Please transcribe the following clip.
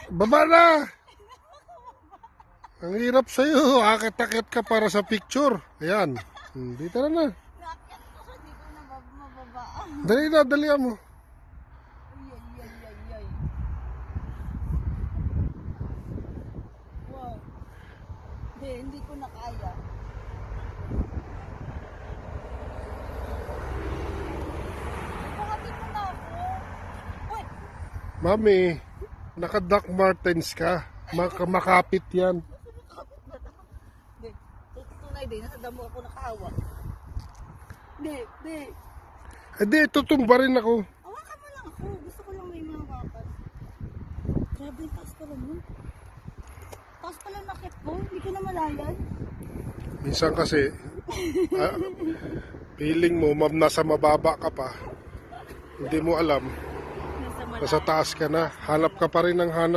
Baba na! Ang hirap sa'yo. Akit-akit ka para sa picture. Ayan. Dito na na. Nakakit ko sa di ko na mababa. Dali na, dalihan mo. Ay. Wow. Hindi ko na kaya. Ipangatid mo na ako. Uy! Mami, naka-Doc Martens ka. Makapit yan. Hindi. Tunay din. Nasa damo ako nakahawak. Hindi. Hindi, tutumba rin ako. Hawakan mo lang ako. Gusto ko lang may mahawakan. Grabe, taas pala mo. Taas pala nakit ko. Hindi ko na malayan. Minsan kasi, feeling mo, nasa mababa ka pa. Hindi mo alam. Nasa malayan. Nasa taas ka na. Hanap ka pa rin ng hanap.